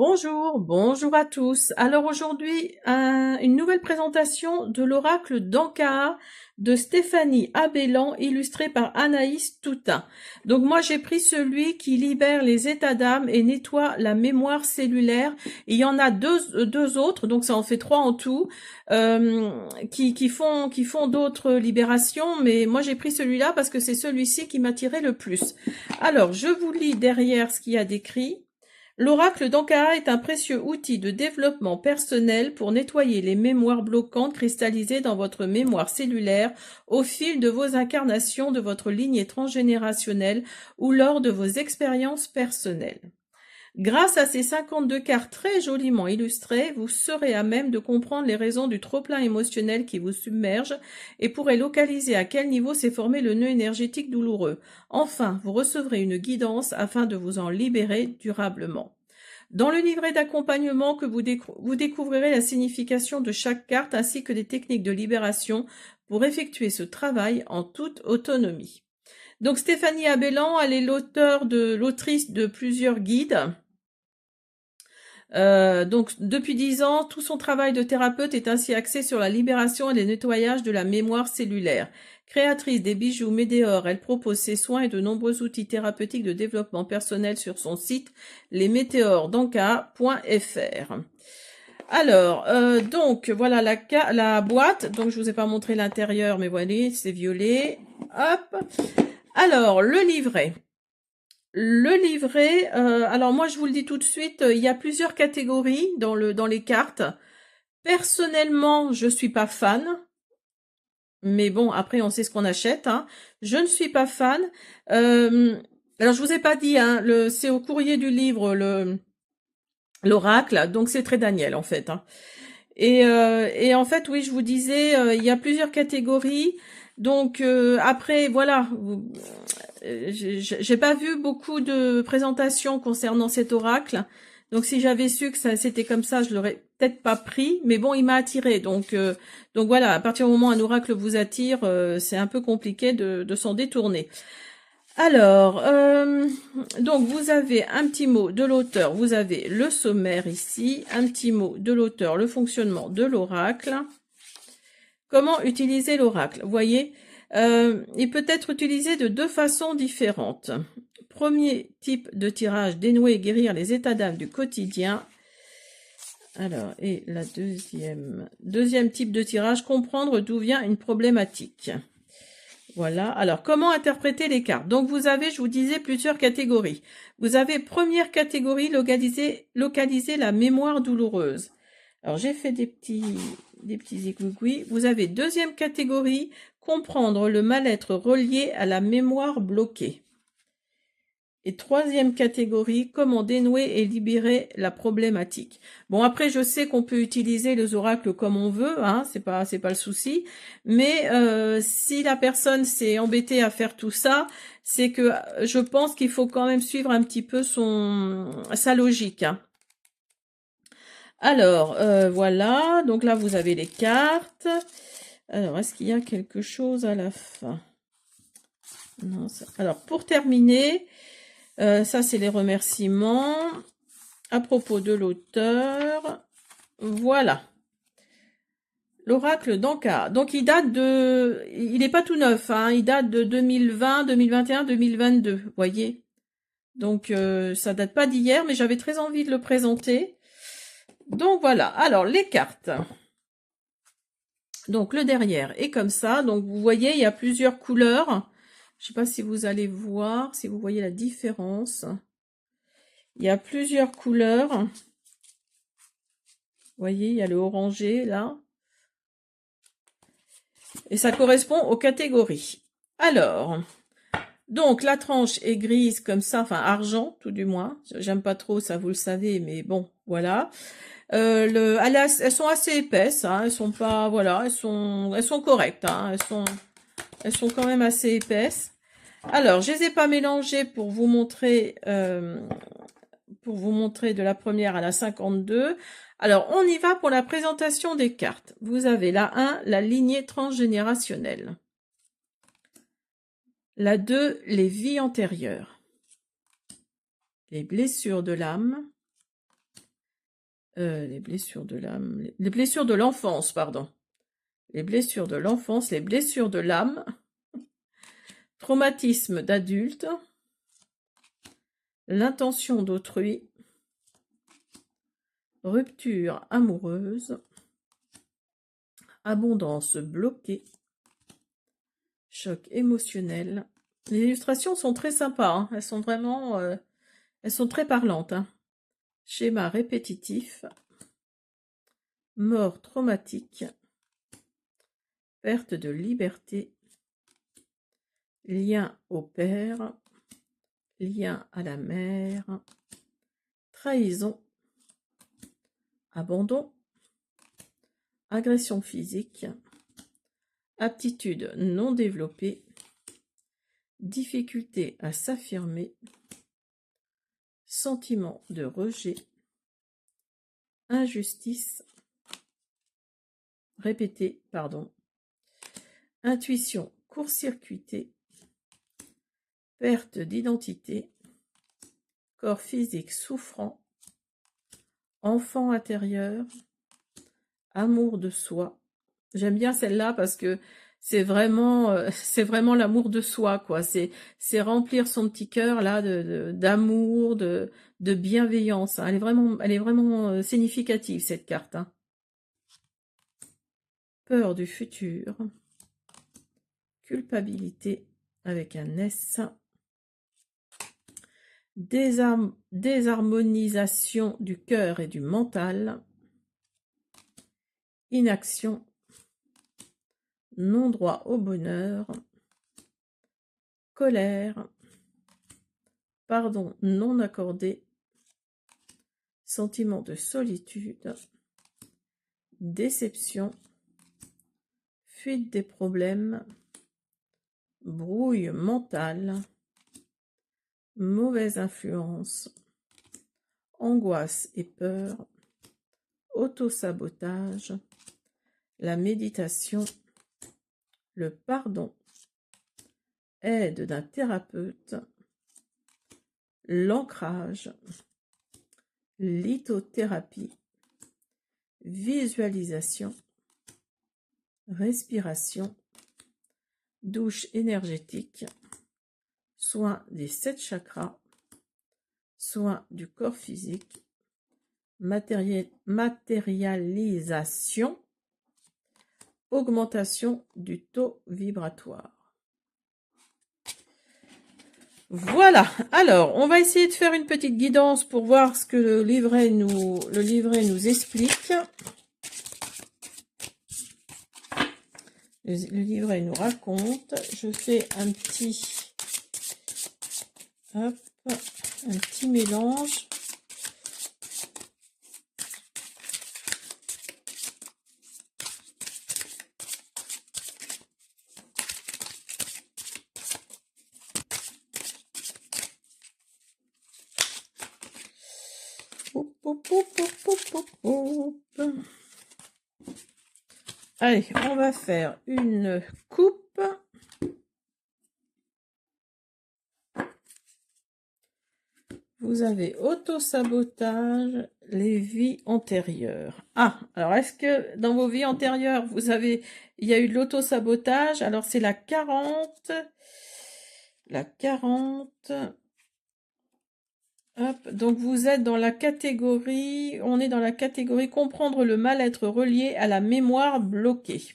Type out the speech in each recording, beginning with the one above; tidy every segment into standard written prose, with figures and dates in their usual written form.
Bonjour, bonjour à tous. Alors aujourd'hui, une nouvelle présentation de l'oracle d'Ankara de Stéphanie Abellan, illustré par Anaïs Toutain. Donc moi j'ai pris celui qui libère les états d'âme et nettoie la mémoire cellulaire. Il y en a deux autres, donc ça en fait trois en tout, qui font d'autres libérations, mais moi j'ai pris celui-là parce que c'est celui-ci qui m'attirait le plus. Alors je vous lis derrière ce qu'il y a décrit. L'oracle d'Ankara est un précieux outil de développement personnel pour nettoyer les mémoires bloquantes cristallisées dans votre mémoire cellulaire au fil de vos incarnations de votre lignée transgénérationnelle ou lors de vos expériences personnelles. Grâce à ces 52 cartes très joliment illustrées, vous serez à même de comprendre les raisons du trop-plein émotionnel qui vous submerge et pourrez localiser à quel niveau s'est formé le nœud énergétique douloureux. Enfin, vous recevrez une guidance afin de vous en libérer durablement. Dans le livret d'accompagnement que vous découvrirez la signification de chaque carte ainsi que des techniques de libération pour effectuer ce travail en toute autonomie. Donc Stéphanie Abellan, elle est l'autrice de plusieurs guides. Donc depuis 10 ans, tout son travail de thérapeute est ainsi axé sur la libération et le nettoyage de la mémoire cellulaire. Créatrice des bijoux Météor, elle propose ses soins et de nombreux outils thérapeutiques de développement personnel sur son site lesmétéordanka.fr. Alors, donc voilà la boîte. Donc je vous ai pas montré l'intérieur, mais voilà, c'est violet. Hop. Alors le livret. Le livret, alors moi je vous le dis tout de suite, il y a plusieurs catégories dans les cartes. Personnellement, je suis pas fan, mais bon, après on sait ce qu'on achète, hein. Je ne suis pas fan. Alors je vous ai pas dit, hein, c'est au courrier du livre l'oracle, donc c'est très Daniel en fait, hein. Et en fait, oui, je vous disais, il y a plusieurs catégories. Donc après, voilà, j'ai pas vu beaucoup de présentations concernant cet oracle. Donc si j'avais su que c'était comme ça, je l'aurais peut-être pas pris. Mais bon, il m'a attiré. Donc voilà, à partir du moment où un oracle vous attire, c'est un peu compliqué de s'en détourner. Alors, donc vous avez un petit mot de l'auteur, vous avez le sommaire ici, un petit mot de l'auteur, le fonctionnement de l'oracle. Comment utiliser l'oracle? Vous voyez, il peut être utilisé de deux façons différentes. Premier type de tirage, dénouer et guérir les états d'âme du quotidien. Alors, et la deuxième type de tirage, comprendre d'où vient une problématique. Voilà. Alors, comment interpréter les cartes? Donc, vous avez, je vous disais, plusieurs catégories. Vous avez première catégorie, localiser la mémoire douloureuse. Alors, j'ai fait des petits égouigouis. Vous avez deuxième catégorie, comprendre le mal-être relié à la mémoire bloquée. Et troisième catégorie, comment dénouer et libérer la problématique. Bon, après, je sais qu'on peut utiliser les oracles comme on veut, hein, c'est pas le souci. Mais si la personne s'est embêtée à faire tout ça, c'est que je pense qu'il faut quand même suivre un petit peu sa logique, hein. Alors, voilà. Donc là, vous avez les cartes. Alors, est-ce qu'il y a quelque chose à la fin? Non, ça... Alors, pour terminer... ça, c'est les remerciements à propos de l'auteur. Voilà. L'oracle d'Ankara. Donc, il n'est pas tout neuf, hein, il date de 2020, 2021, 2022, vous voyez. Donc, ça date pas d'hier, mais j'avais très envie de le présenter. Donc, voilà. Alors, les cartes. Donc, le derrière est comme ça. Donc, vous voyez, il y a plusieurs couleurs. Je sais pas si vous allez voir, si vous voyez la différence. Il y a plusieurs couleurs. Vous voyez, il y a le orangé là. Et ça correspond aux catégories. Alors, donc la tranche est grise comme ça, enfin argent tout du moins. J'aime pas trop ça, vous le savez, mais bon, voilà. Elles sont assez épaisses, hein, elles sont pas, voilà, elles sont correctes, hein, elles sont quand même assez épaisses. Alors, je les ai pas mélangées pour vous montrer de la première à la 52. Alors, on y va pour la présentation des cartes. Vous avez la 1, la lignée transgénérationnelle. La 2, les vies antérieures. Les blessures de l'âme. Les blessures de l'âme, les blessures de l'enfance, pardon. Les blessures de l'enfance, les blessures de l'âme, traumatisme d'adulte, l'intention d'autrui, rupture amoureuse, abondance bloquée, choc émotionnel. Les illustrations sont très sympas, hein. Elles sont vraiment, elles sont très parlantes, hein. Schéma répétitif, mort traumatique, perte de liberté, lien au père, lien à la mère, trahison, abandon, agression physique, aptitude non développée, difficulté à s'affirmer, sentiment de rejet, injustice, intuition court-circuitée, perte d'identité, corps physique souffrant, enfant intérieur, amour de soi. J'aime bien celle-là parce que c'est vraiment l'amour de soi, quoi. C'est remplir son petit cœur là d'amour, de bienveillance, hein. Elle est vraiment significative, cette carte, hein. Peur du futur, culpabilité avec un S, désharmonisation du cœur et du mental, inaction, non-droit au bonheur, colère, pardon non accordé, sentiment de solitude, déception, fuite des problèmes, brouille mentale, mauvaise influence, angoisse et peur, autosabotage, la méditation, le pardon, aide d'un thérapeute, l'ancrage, lithothérapie, visualisation, respiration, douche énergétique, soins des 7 chakras, soins du corps physique, matérialisation, augmentation du taux vibratoire. Voilà, alors on va essayer de faire une petite guidance pour voir ce que le livret nous explique. Le livret nous raconte. Je fais un petit mélange. Allez, on va faire une coupe. Vous avez autosabotage, les vies antérieures. Ah, alors est-ce que dans vos vies antérieures, il y a eu de l'autosabotage? Alors c'est la 40. La 40. Hop, donc vous êtes dans la catégorie, on est dans la catégorie comprendre le mal-être relié à la mémoire bloquée.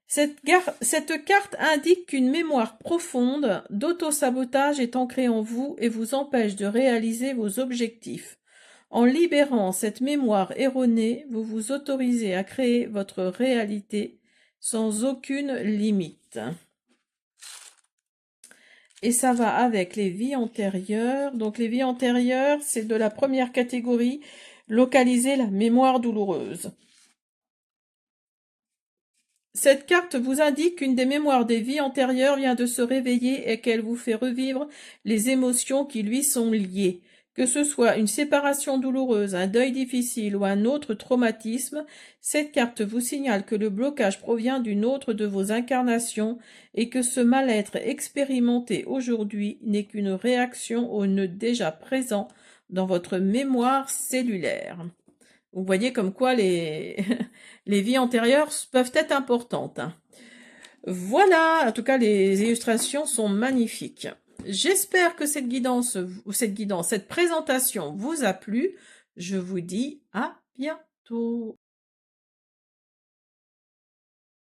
Cette carte indique qu'une mémoire profonde d'autosabotage est ancrée en vous et vous empêche de réaliser vos objectifs. En libérant cette mémoire erronée, vous vous autorisez à créer votre réalité sans aucune limite. Et ça va avec les vies antérieures. Donc les vies antérieures, c'est de la première catégorie, localiser la mémoire douloureuse. Cette carte vous indique qu'une des mémoires des vies antérieures vient de se réveiller et qu'elle vous fait revivre les émotions qui lui sont liées. Que ce soit une séparation douloureuse, un deuil difficile ou un autre traumatisme, cette carte vous signale que le blocage provient d'une autre de vos incarnations et que ce mal-être expérimenté aujourd'hui n'est qu'une réaction au nœud déjà présent dans votre mémoire cellulaire. Vous voyez comme quoi les, les vies antérieures peuvent être importantes, hein. Voilà, en tout cas, les illustrations sont magnifiques. J'espère que cette présentation vous a plu. Je vous dis à bientôt.